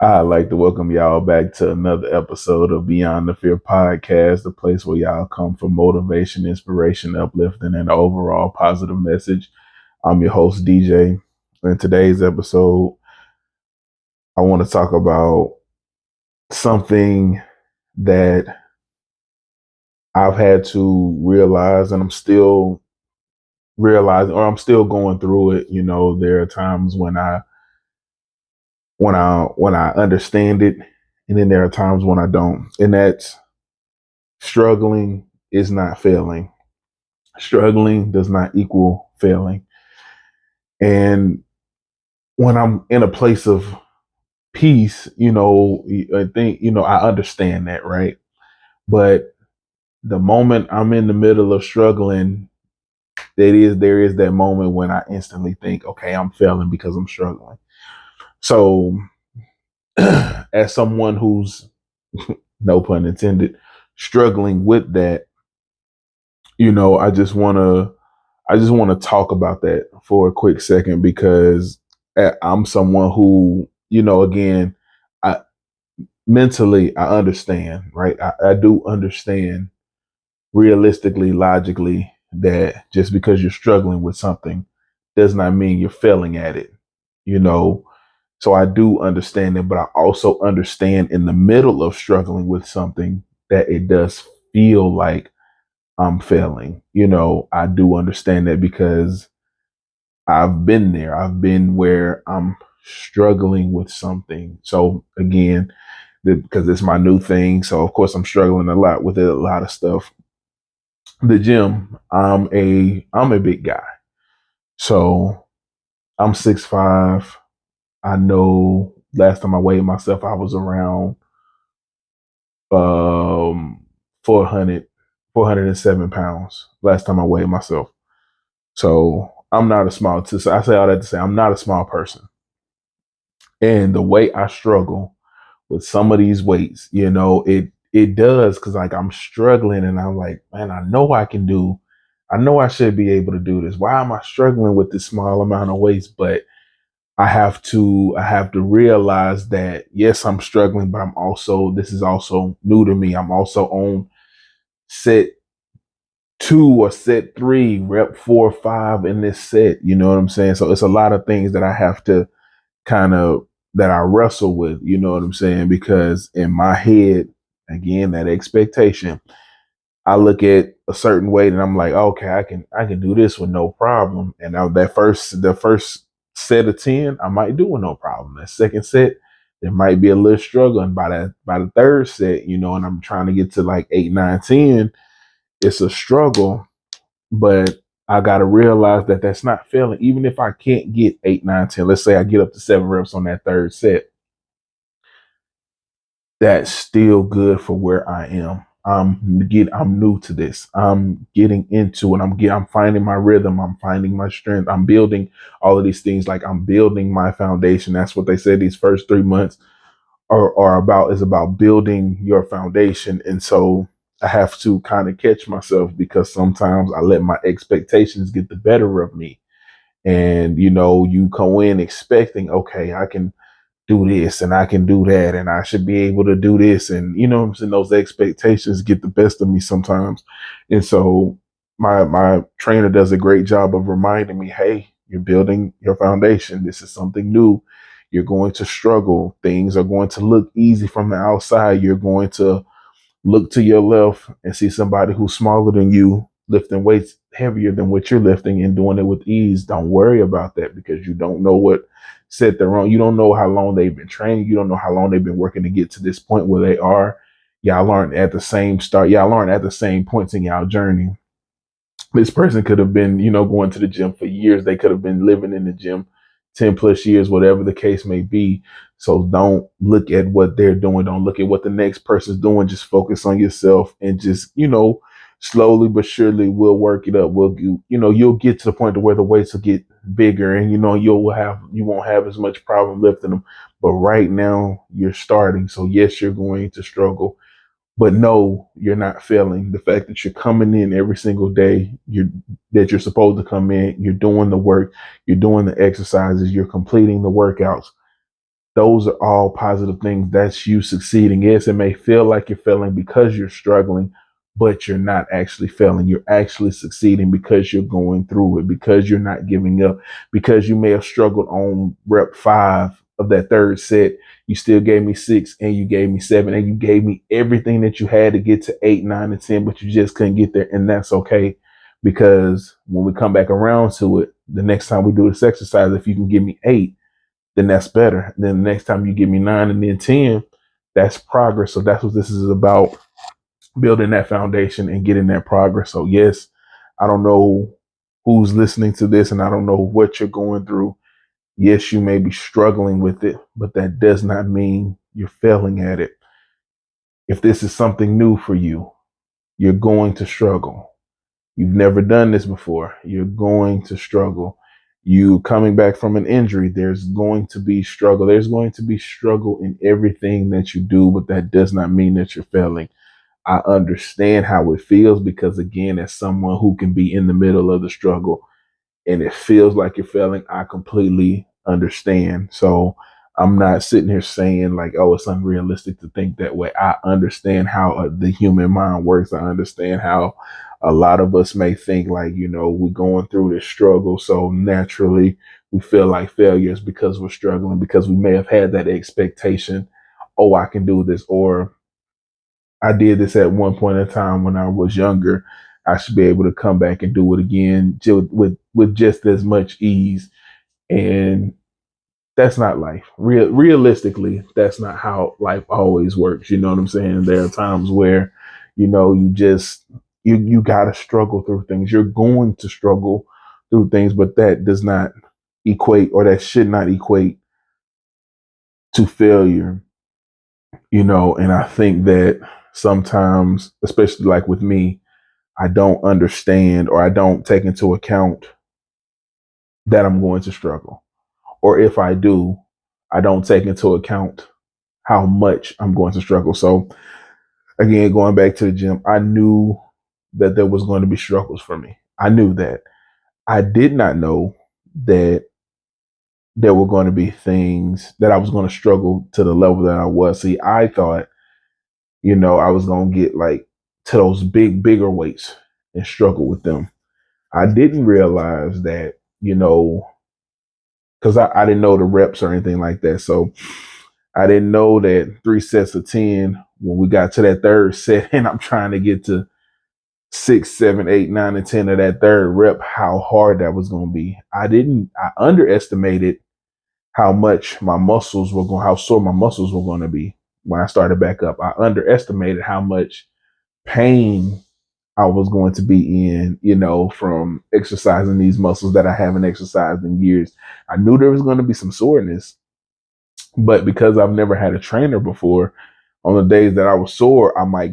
I'd like to welcome y'all back to another episode of Beyond the Fear podcast, the place where y'all come for motivation, inspiration, uplifting, and overall positive message. I'm your host, DJ. In today's episode, I want to talk about something that I've had to realize, and I'm still realizing, or I'm still going through it. There are times when I understand it, and then there are times when I don't, and that's struggling is not failing. Struggling does not equal failing. And when I'm in a place of peace, I think, I understand that, right? But the moment I'm in the middle of struggling, there is that moment when I instantly think, okay, I'm failing because I'm struggling. So as someone who's, no pun intended, struggling with that, I just want to talk about that for a quick second because I'm someone who, again, I mentally I understand, right? I do understand realistically, logically that just because you're struggling with something does not mean you're failing at it, you know. So I do understand it, but I also understand in the middle of struggling with something that it does feel like I'm failing. I do understand that because I've been there. I've been where I'm struggling with something. So again, because it's my new thing, so of course I'm struggling a lot with it, a lot of stuff. The gym, I'm a big guy. So I'm 6'5". I know last time I weighed myself, I was around 400, 407 pounds last time I weighed myself. So I'm not a small. So I say all that to say I'm not a small person, and the way I struggle with some of these weights, it does because like I'm struggling, and I'm like, man, I know I can do. I know I should be able to do this. Why am I struggling with this small amount of weights? But I have to realize that yes, I'm struggling, but this is also new to me. I'm also on set two or set three, rep 4 or 5 in this set. You know what I'm saying? So it's a lot of things that I have to kind of that I wrestle with, you know what I'm saying? Because in my head, again, that expectation, I look at a certain weight and I'm like, okay, I can do this with no problem. And now the first set of 10, I might do with no problem. That second set, there might be a little struggle. And by the third set, and I'm trying to get to like 8, 9, 10, it's a struggle, but I got to realize that that's not failing. Even if I can't get 8, 9, 10, let's say I get up to 7 reps on that third set, that's still good for where I am. I'm new to this. I'm getting into it. I'm finding my rhythm. I'm finding my strength. I'm building all of these things. Like I'm building my foundation. That's what they said. These first 3 months are about building your foundation. And so I have to kind of catch myself because sometimes I let my expectations get the better of me. And you go in expecting, okay, I can do this and I can do that and I should be able to do this. And what I'm saying, those expectations get the best of me sometimes. And so my trainer does a great job of reminding me, hey, you're building your foundation. This is something new. You're going to struggle. Things are going to look easy from the outside. You're going to look to your left and see somebody who's smaller than you lifting weights heavier than what you're lifting and doing it with ease. Don't worry about that because you don't know what set they're on. You don't know how long they've been training. You don't know how long they've been working to get to this point where they are. Y'all aren't at the same start. Y'all aren't at the same points in y'all journey. This person could have been, going to the gym for years. They could have been living in the gym 10 plus years, whatever the case may be. So don't look at what they're doing. Don't look at what the next person's doing. Just focus on yourself and just, slowly but surely we'll work it up. You'll get to the point to where the weights will get bigger and, you won't have as much problem lifting them. But right now you're starting. So yes, you're going to struggle. But no, you're not failing. The fact that you're coming in every single day, you're supposed to come in, you're doing the work, you're doing the exercises, you're completing the workouts. Those are all positive things. That's you succeeding. Yes, it may feel like you're failing because you're struggling, but you're not actually failing. You're actually succeeding because you're going through it, because you're not giving up, because you may have struggled on rep 5 of that third set. You still gave me 6 and you gave me 7 and you gave me everything that you had to get to 8, 9, and 10, but you just couldn't get there. And that's okay, because when we come back around to it, the next time we do this exercise, if you can give me 8, then that's better. Then the next time you give me 9 and then 10, that's progress. So that's what this is about, building that foundation and getting that progress. So yes, I don't know who's listening to this and I don't know what you're going through. Yes, you may be struggling with it, but that does not mean you're failing at it. If this is something new for you, you're going to struggle. You've never done this before. You're going to struggle. You coming back from an injury, there's going to be struggle. There's going to be struggle in everything that you do, but that does not mean that you're failing. I understand how it feels because, again, as someone who can be in the middle of the struggle and it feels like you're failing, I completely understand. So I'm not sitting here saying like, oh, it's unrealistic to think that way. I understand how the human mind works. I understand how a lot of us may think like, we're going through this struggle. So naturally we feel like failures because we're struggling, because we may have had that expectation. Oh, I can do this. Or I did this at one point in time when I was younger. I should be able to come back and do it again with just as much ease. And that's not life. Realistically, that's not how life always works. You know what I'm saying? There are times where, you just you gotta struggle through things. You're going to struggle through things, but that does not equate, or that should not equate to failure. And I think that sometimes, especially like with me, I don't understand, or I don't take into account that I'm going to struggle. Or if I do, I don't take into account how much I'm going to struggle. So again, going back to the gym, I knew that there was going to be struggles for me. I knew that. I did not know that there were going to be things that I was going to struggle to the level that I was. See, I thought, I was going to get like to those bigger weights and struggle with them. I didn't realize that, because I didn't know the reps or anything like that. So I didn't know that 3 sets of 10, when we got to that third set and I'm trying to get to 6, 7, 8, 9, and 10 of that third rep, how hard that was going to be. I underestimated how sore my muscles were going to be when I started back up. I underestimated how much pain I was going to be in, from exercising these muscles that I haven't exercised in years. I knew there was going to be some soreness, but because I've never had a trainer before, on the days that I was sore, I might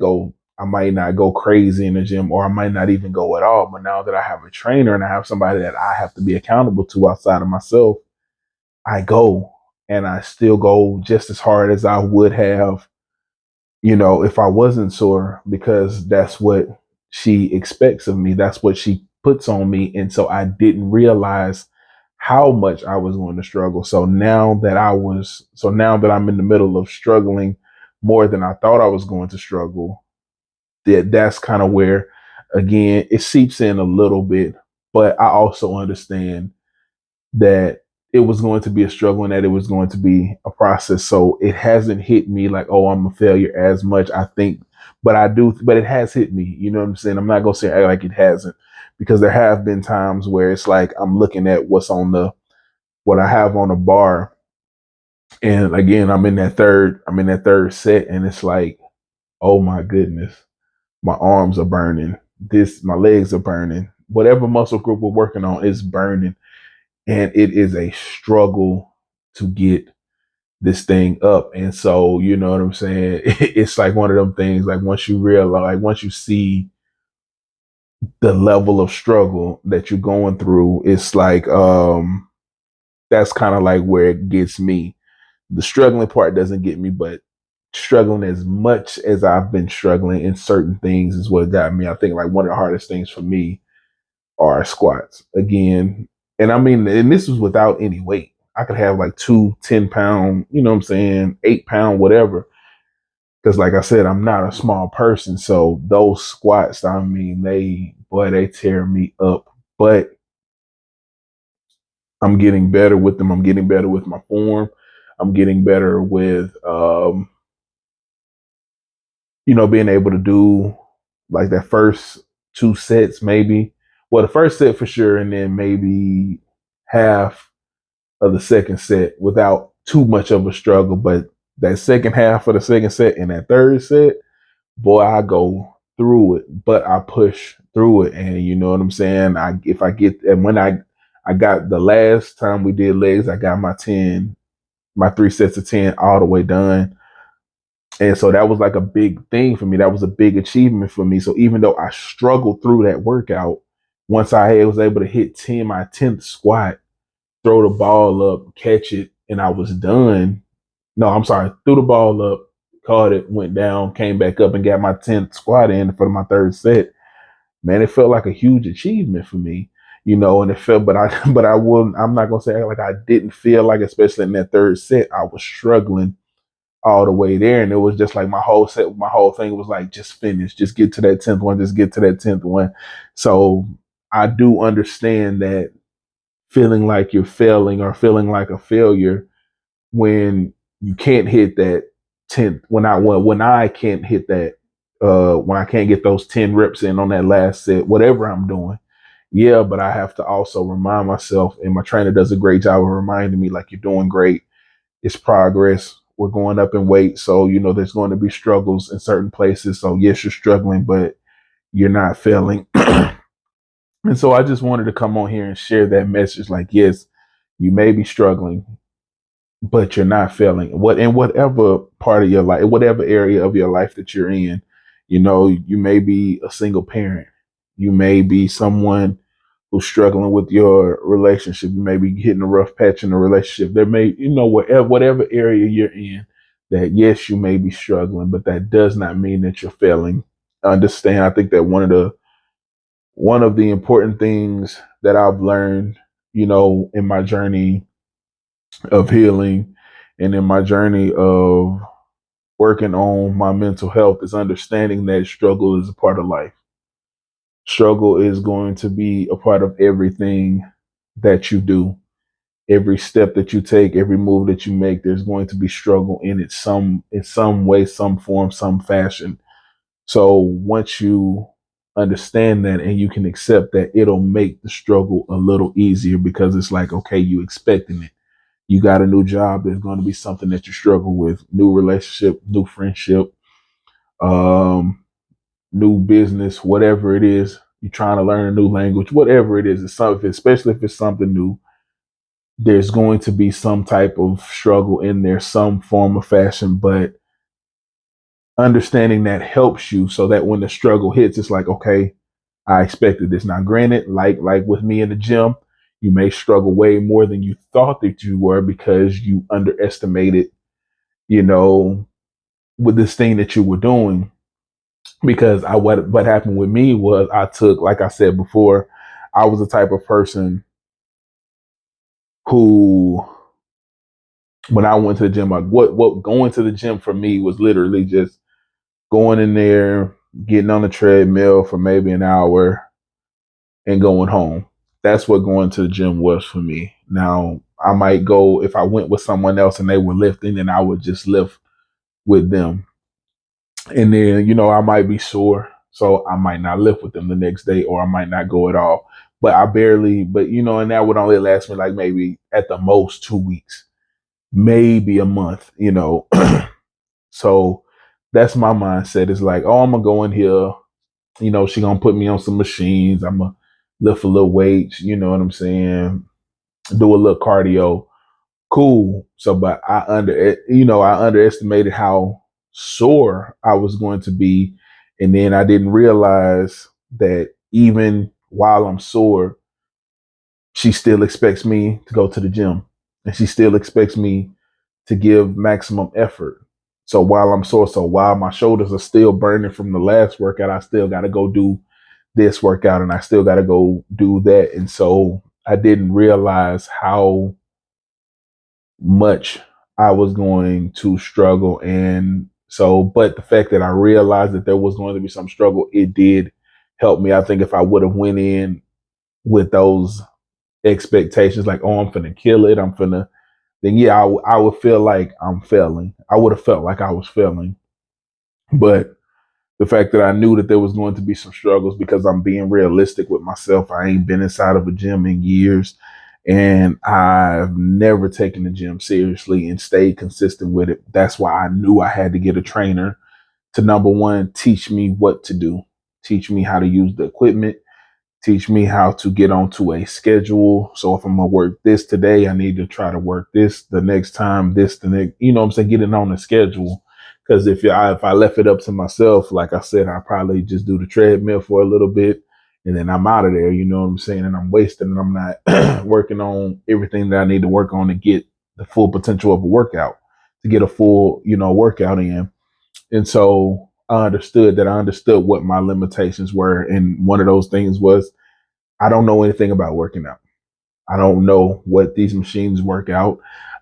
not go crazy in the gym, or I might not even go at all. But now that I have a trainer and I have somebody that I have to be accountable to outside of myself, I go, and I still go just as hard as I would have, if I wasn't sore, because that's what she expects of me. That's what she puts on me. And so I didn't realize how much I was going to struggle. So now that I'm in the middle of struggling more than I thought I was going to struggle, that's kind of where, again, it seeps in a little bit. But I also understand that it was going to be a struggle and that it was going to be a process. So it hasn't hit me like, oh, I'm a failure as much, I think. But it has hit me. You know what I'm saying? I'm not going to say like it hasn't, because there have been times where it's like I'm looking at what I have on the bar. And again, I'm in that third set, and it's like, oh my goodness, my arms are burning. My legs are burning. Whatever muscle group we're working on is burning. And it is a struggle to get this thing up. And so, you know what I'm saying? It's like one of them things, like once you see the level of struggle that you're going through, it's like, that's kind of like where it gets me. The struggling part doesn't get me, but struggling as much as I've been struggling in certain things is what got me. I think like one of the hardest things for me are squats again. And I mean, and this was without any weight. I could have like 2 10 pound, you know what I'm saying, 8 pound, whatever. Because like I said, I'm not a small person. So those squats, I mean, they tear me up. But I'm getting better with them. I'm getting better with my form. I'm getting better with being able to do like that first 2 sets, maybe. Well, the first set for sure, and then maybe half of the second set without too much of a struggle. But that second half of the second set and that third set, boy, I go through it, but I push through it. And you know what I'm saying? If I get, and when I got the last time we did legs, I got my 3 sets of 10 all the way done. And so that was like a big thing for me. That was a big achievement for me. So even though I struggled through that workout, once I was able to hit 10, my 10th squat, throw the ball up, catch it, and I was done. No, I'm sorry, threw the ball up, caught it, went down, came back up and got my 10th squat in for my third set. Man, it felt like a huge achievement for me, and it felt, I'm not going to say like I didn't feel like, especially in that third set, I was struggling all the way there. And it was just like my whole thing was like, just finish, just get to that 10th one, just get to that 10th one. So I do understand that feeling like you're failing or feeling like a failure when you can't hit that 10th, when I can't hit that, when I can't get those 10 reps in on that last set, whatever I'm doing. Yeah, but I have to also remind myself, and my trainer does a great job of reminding me, like, you're doing great. It's progress. We're going up in weight. So, there's going to be struggles in certain places. So, yes, you're struggling, but you're not failing. And so I just wanted to come on here and share that message. Like, yes, you may be struggling, but you're not failing. In whatever part of your life, whatever area of your life that you're in, you may be a single parent. You may be someone who's struggling with your relationship. You may be hitting a rough patch in a relationship. There may, whatever area you're in, that yes, you may be struggling, but that does not mean that you're failing. Understand, I think that one of the important things that I've learned, in my journey of healing and in my journey of working on my mental health is understanding that struggle is a part of life. Struggle is going to be a part of everything that you do. Every step that you take, every move that you make, there's going to be struggle in it, in some way, some form, some fashion. So once you understand that and you can accept that, it'll make the struggle a little easier because it's like, okay, you expecting it. You got a new job, there's going to be something that you struggle with. New relationship, new friendship, um, new business, whatever it is. You're trying to learn a new language, whatever it is. It's something, especially if it's something new, there's going to be some type of struggle in there, some form of fashion, but understanding that helps you so that when the struggle hits, it's like, okay, I expected this. Now, granted, like with me in the gym, you may struggle way more than you thought that you were because you underestimated, you know, with this thing that you were doing. Because what happened with me was I took, like I said before, I was the type of person who, when I went to the gym, like what going to the gym for me was literally just going in there, getting on the treadmill for maybe an hour, and going home. That's what going to the gym was for me. Now, I might go, if I went with someone else and they were lifting, and I would just lift with them. And then, I might be sore, so I might not lift with them the next day, or I might not go at all. And that would only last me like maybe at the most 2 weeks, maybe a month. So that's my mindset. Is like, oh, I'm gonna go in here. She gonna put me on some machines. I'm gonna lift a little weights. You know what I'm saying? Do a little cardio. Cool. So, but I underestimated how sore I was going to be, and then I didn't realize that even while I'm sore, she still expects me to go to the gym, and she still expects me to give maximum effort. So while I'm sore, so while my shoulders are still burning from the last workout, I still got to go do this workout, and I still got to go do that. And so I didn't realize how much I was going to struggle. And so, but the fact that I realized that there was going to be some struggle, it did help me. I think if I would have went in with those expectations, like, oh, I'm finna kill it, I'm finna, then yeah, I would feel like I'm failing. I would have felt like I was failing. But the fact that I knew that there was going to be some struggles, because I'm being realistic with myself. I ain't been inside of a gym in years, and I've never taken the gym seriously and stayed consistent with it. That's why I knew I had to get a trainer to, number one, teach me what to do, teach me how to use the equipment, teach me how to get onto a schedule. So if I'm gonna work this today, I need to try to work this the next time, this the next, you know what I'm saying, getting on the schedule. Because if I left it up to myself, like I said, I probably just do the treadmill for a little bit and then I'm out of there, you know what I'm saying? And I'm wasting and I'm not working on everything that I need to work on to get the full potential of a workout, to get a full, workout in. And so I understood what my limitations were. And one of those things was, I don't know anything about working out. I don't know what these machines work out.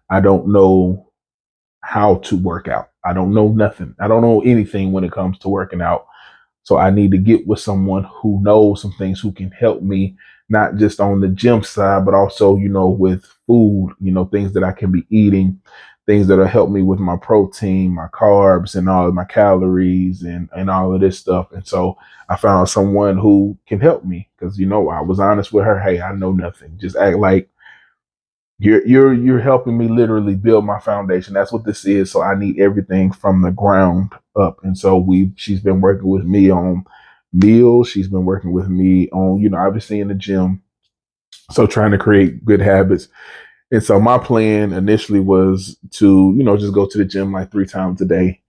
I don't know how to work out. I don't know nothing. I don't know anything when it comes to working out. So I need to get with someone who knows some things, who can help me, not just on the gym side, but also, with food, things that I can be eating, things that'll help me with my protein, my carbs, and all of my calories and all of this stuff. And so I found someone who can help me, because, I was honest with her. Hey, I know nothing. Just act like you're helping me literally build my foundation. That's what this is. So I need everything from the ground up. And so she's been working with me on meals. She's been working with me on, obviously in the gym. So trying to create good habits. And so my plan initially was to, just go to the gym like 3 times a day.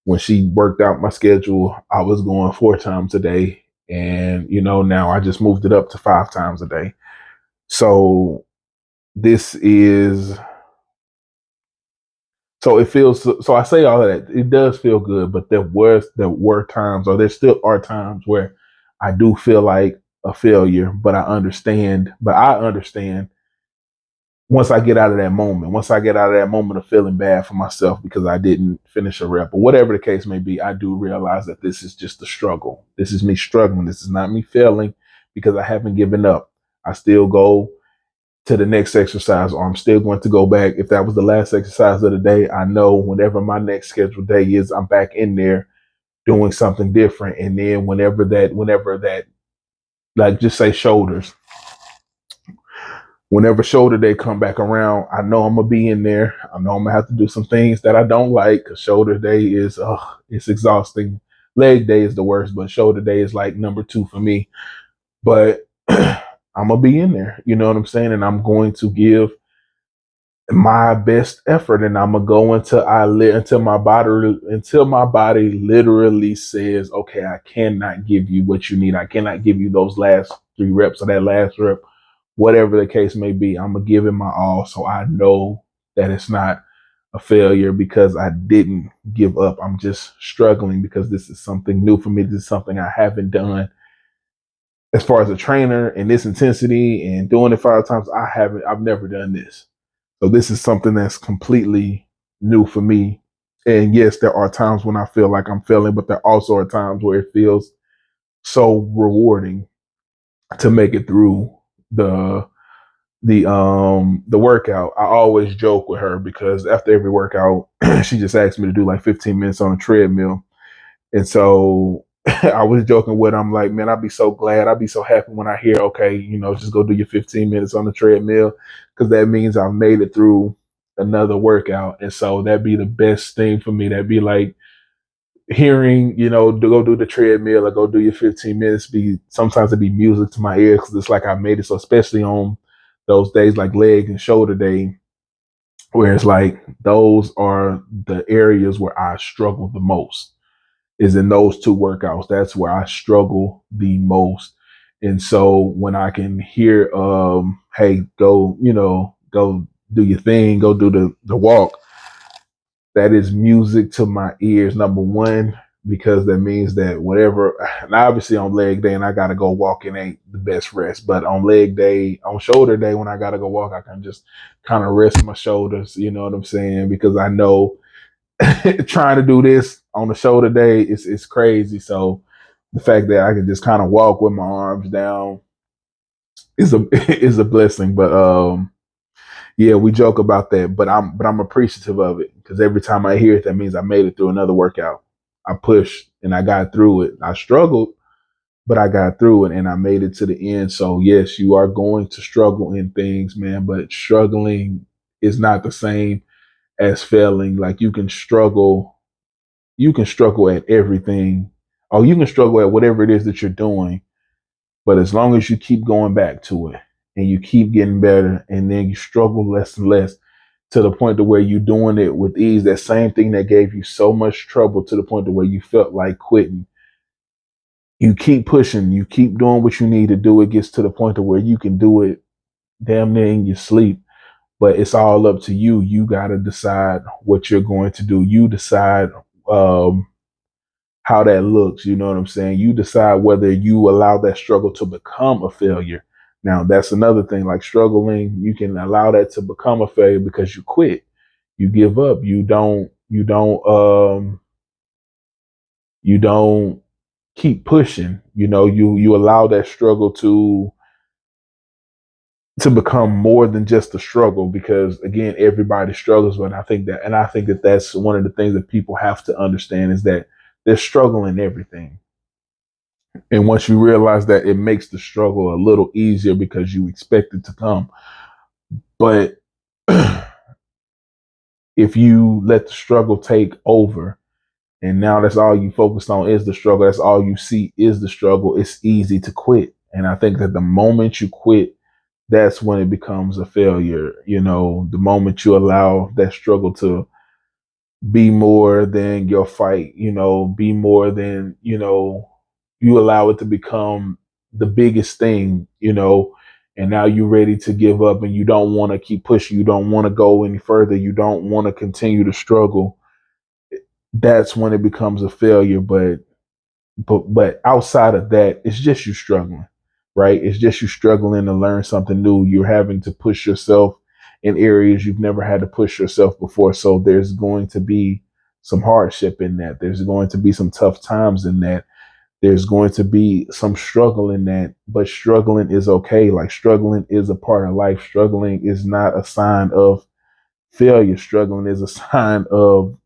When she worked out my schedule, I was going 4 times a day. And, now I just moved it up to 5 times a day. So this is so it feels so I say all of that. It does feel good, but there were times, or there still are times, where I do feel like a failure, but I understand once I get out of that moment, of feeling bad for myself because I didn't finish a rep or whatever the case may be, I do realize that this is just a struggle. This is me struggling. This is not me failing, because I haven't given up. I still go to the next exercise, or I'm still going to go back. If that was the last exercise of the day, I know whenever my next scheduled day is, I'm back in there doing something different. And then whenever that, like, just say shoulders, whenever shoulder day come back around, I know I'm gonna be in there. I know I'm gonna have to do some things that I don't like, because shoulder day is it's exhausting. Leg day is the worst, but shoulder day is like number 2 for me. But I'm gonna be in there, you know what I'm saying? And I'm going to give my best effort, and I'm gonna go until my body literally says, okay, I cannot give you what you need. I cannot give you those last 3 reps or that last rep, whatever the case may be. I'm gonna give it my all, so I know that it's not a failure because I didn't give up. I'm just struggling because this is something new for me. This is something I haven't done as far as a trainer, and this intensity and doing it 5 times. I've never done this. So this is something that's completely new for me. And yes, there are times when I feel like I'm failing, but there also are times where it feels so rewarding to make it through the the workout. I always joke with her, because after every workout, she just asks me to do like 15 minutes on a treadmill. And so I was joking with her. I'm like, man, I'd be so glad. I'd be so happy when I hear, okay, just go do your 15 minutes on the treadmill, because that means I've made it through another workout. And so that'd be the best thing for me. That'd be like hearing, to go do the treadmill or go do your 15 minutes. Sometimes it'd be music to my ears, because it's like I made it. So especially on those days like leg and shoulder day, where it's like those are the areas where I struggle the most, is in those 2 workouts. That's where I struggle the most. And so when I can hear, hey, go do your thing, go do the walk, that is music to my ears. Number one, because that means that whatever, and obviously on leg day and I got to go walk, it ain't the best rest, but on leg day, on shoulder day, when I got to go walk, I can just kind of rest my shoulders, you know what I'm saying? Because I know trying to do this on the shoulder day is crazy. So the fact that I can just kind of walk with my arms down is a is a blessing. But yeah, we joke about that, but I'm appreciative of it because every time I hear it, that means I made it through another workout. I pushed and I got through it. I struggled, but I got through it and I made it to the end. So yes, you are going to struggle in things, man, but struggling is not the same as failing. Like you can struggle at everything. Or you can struggle at whatever it is that you're doing, but as long as you keep going back to it and you keep getting better and then you struggle less and less to the point to where you're doing it with ease, that same thing that gave you so much trouble to the point to where you felt like quitting, you keep pushing, you keep doing what you need to do. It gets to the point to where you can do it damn near in your sleep. But it's all up to you. You got to decide what you're going to do. You decide um, how that looks. You know what I'm saying? You decide whether you allow that struggle to become a failure. Now, that's another thing. Like struggling, you can allow that to become a failure because you quit, you give up, you don't keep pushing. You know, you allow that struggle to become more than just a struggle because again everybody struggles, but I think that that's one of the things that people have to understand is that there's struggle in everything, and once you realize that, it makes the struggle a little easier because you expect it to come. But if you let the struggle take over and now that's all you focus on is the struggle, that's all you see is the struggle, it's easy to quit. And I think that the moment you quit, that's when it becomes a failure. You know, the moment you allow that struggle to be more than your fight, you know, be more than, you know, you allow it to become the biggest thing, you know, and now you're ready to give up and you don't want to keep pushing, you don't want to go any further, you don't want to continue to struggle. That's when it becomes a failure. But outside of that, it's just you struggling, right? It's just you struggling to learn something new. You're having to push yourself in areas you've never had to push yourself before. So there's going to be some hardship in that. There's going to be some tough times in that. There's going to be some struggle in that, but struggling is okay. Like struggling is a part of life. Struggling is not a sign of failure. Struggling is a sign of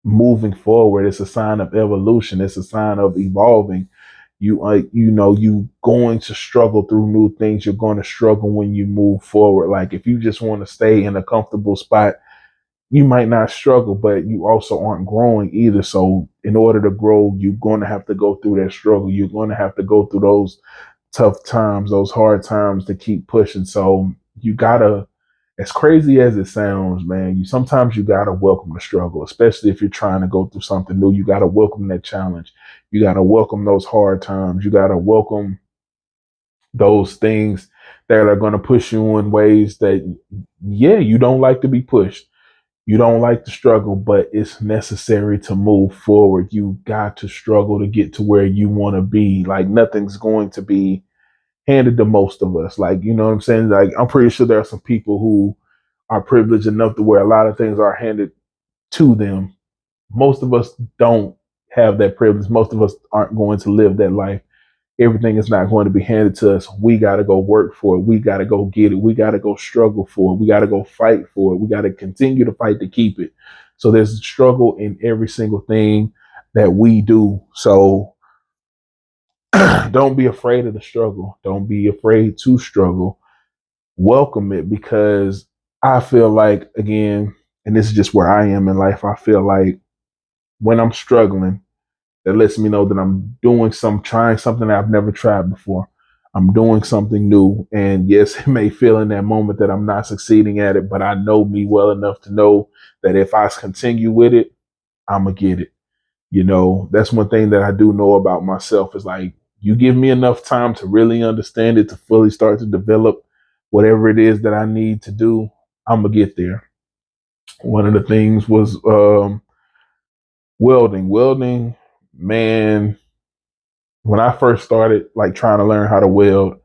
moving forward. It's a sign of evolution. It's a sign of evolving. You know, you going to struggle through new things. You're going to struggle when you move forward. Like if you just want to stay in a comfortable spot, you might not struggle, but you also aren't growing either. So in order to grow, you're going to have to go through that struggle. You're going to have to go through those tough times, those hard times to keep pushing. So you gotta, as crazy as it sounds, man, you gotta welcome the struggle, especially if you're trying to go through something new. You gotta welcome that challenge. You gotta welcome those hard times. You gotta welcome those things that are gonna push you in ways that, yeah, you don't like to be pushed. You don't like to struggle, but it's necessary to move forward. You got to struggle to get to where you want to be. Like nothing's going to be handed to most of us. Like, you know what I'm saying? Like, I'm pretty sure there are some people who are privileged enough to where a lot of things are handed to them. Most of us don't have that privilege. Most of us aren't going to live that life. Everything is not going to be handed to us. We got to go work for it. We got to go get it. We got to go struggle for it. We got to go fight for it. We got to continue to fight to keep it. So there's struggle in every single thing that we do. So don't be afraid of the struggle. Don't be afraid to struggle. Welcome it because I feel like, again, and this is just where I am in life, I feel like when I'm struggling, that lets me know that I'm trying something that I've never tried before. I'm doing something new. And yes, it may feel in that moment that I'm not succeeding at it, but I know me well enough to know that if I continue with it, I'm going to get it. You know, that's one thing that I do know about myself is like, you give me enough time to really understand it, to fully start to develop whatever it is that I need to do, I'm going to get there. One of the things was Welding, man. When I first started, like trying to learn how to weld,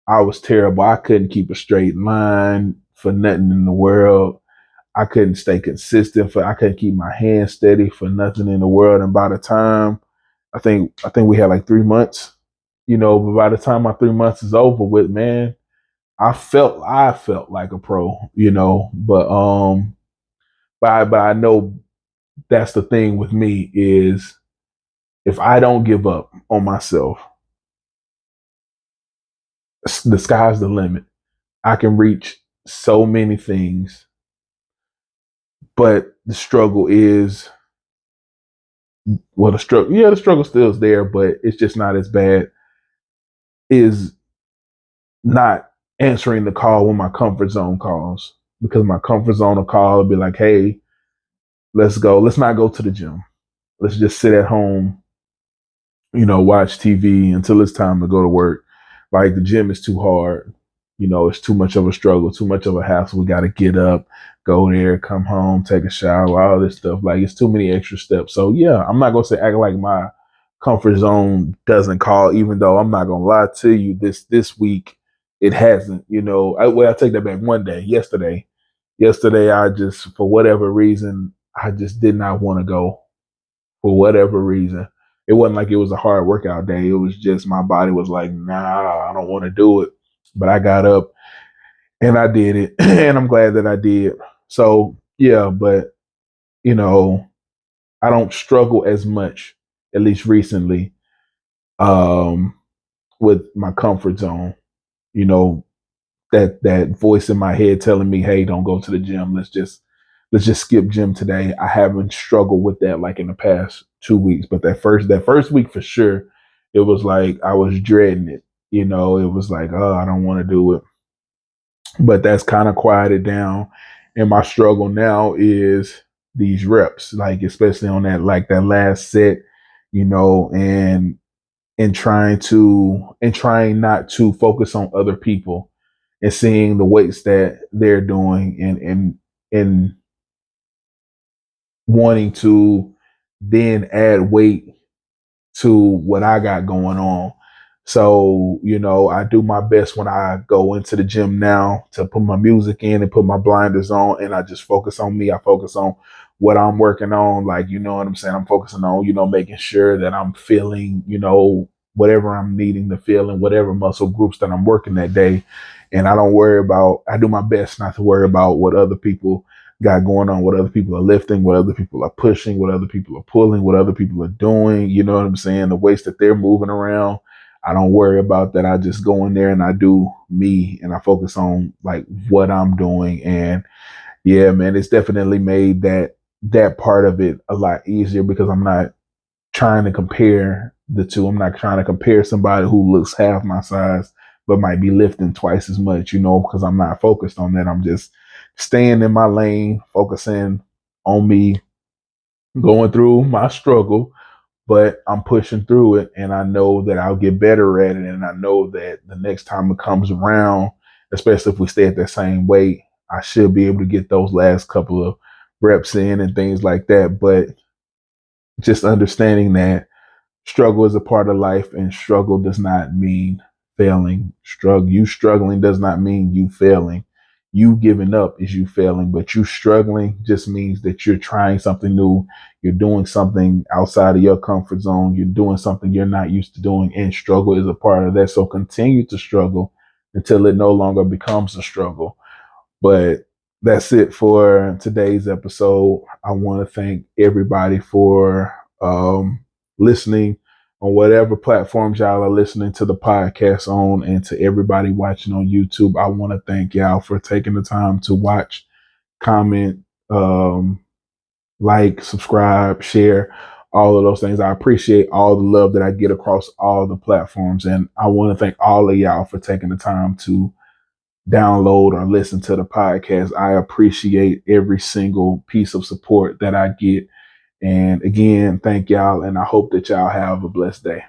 I was terrible. I couldn't keep a straight line for nothing in the world. I couldn't stay consistent I couldn't keep my hands steady for nothing in the world. And by the time I think we had like 3 months, but by the time my 3 months is over with, man, I felt like a pro, but I know that's the thing with me is if I don't give up on myself, the sky's the limit. I can reach so many things, but the struggle is the struggle still is there, but it's just not as bad. Is not answering the call when my comfort zone calls, because my comfort zone will call and be like, hey, let's go. Let's not go to the gym. Let's just sit at home, watch TV until it's time to go to work. Like the gym is too hard. It's too much of a struggle, too much of a hassle. We got to get up, go there, come home, take a shower, all this stuff. Like it's too many extra steps. So yeah, I'm not going to say act like my comfort zone doesn't call, even though I'm not going to lie to you, this week it hasn't, I take that back one day. Yesterday, I just, for whatever reason, I just did not want to go for whatever reason. It wasn't like it was a hard workout day. It was just my body was like, nah, I don't want to do it. But I got up and I did it. And I'm glad that I did. So, yeah, but, I don't struggle as much, at least recently, um, with my comfort zone. You know, that voice in my head telling me, "Hey, don't go to the gym. Let's just skip gym today." I haven't struggled with that like in the past 2 weeks, but that first week for sure, it was like I was dreading it. It was like, oh, I don't want to do it. But that's kind of quieted down, and my struggle now is these reps, like especially on that last set, and trying not to focus on other people and seeing the weights that they're doing and wanting to then add weight to what I got going on. So, I do my best when I go into the gym now to put my music in and put my blinders on, and I just focus on me. I focus on what I'm working on. Like, you know what I'm saying? I'm focusing on, making sure that I'm feeling, whatever I'm needing to feel in whatever muscle groups that I'm working that day. And I do my best not to worry about what other people got going on, what other people are lifting, what other people are pushing, what other people are pulling, what other people are doing. You know what I'm saying? The weights that they're moving around. I don't worry about that. I just go in there and I do me and I focus on like what I'm doing. And yeah, man, it's definitely made that part of it a lot easier because I'm not trying to compare the two. I'm not trying to compare somebody who looks half my size but might be lifting twice as much, because I'm not focused on that. I'm just staying in my lane, focusing on me, going through my struggle, but I'm pushing through it, and I know that I'll get better at it. And I know that the next time it comes around, especially if we stay at the same weight, I should be able to get those last couple of reps in and things like that. But just understanding that struggle is a part of life, and struggle does not mean failing. You struggling does not mean you failing. You giving up is you failing, but you struggling just means that you're trying something new. You're doing something outside of your comfort zone. You're doing something you're not used to doing, and struggle is a part of that. So continue to struggle until it no longer becomes a struggle. But that's it for today's episode. I want to thank everybody for listening on whatever platforms y'all are listening to the podcast on, and to everybody watching on YouTube. I want to thank y'all for taking the time to watch, comment, like, subscribe, share, all of those things. I appreciate all the love that I get across all the platforms. And I want to thank all of y'all for taking the time to download or listen to the podcast. I appreciate every single piece of support that I get. And again, thank y'all. And I hope that y'all have a blessed day.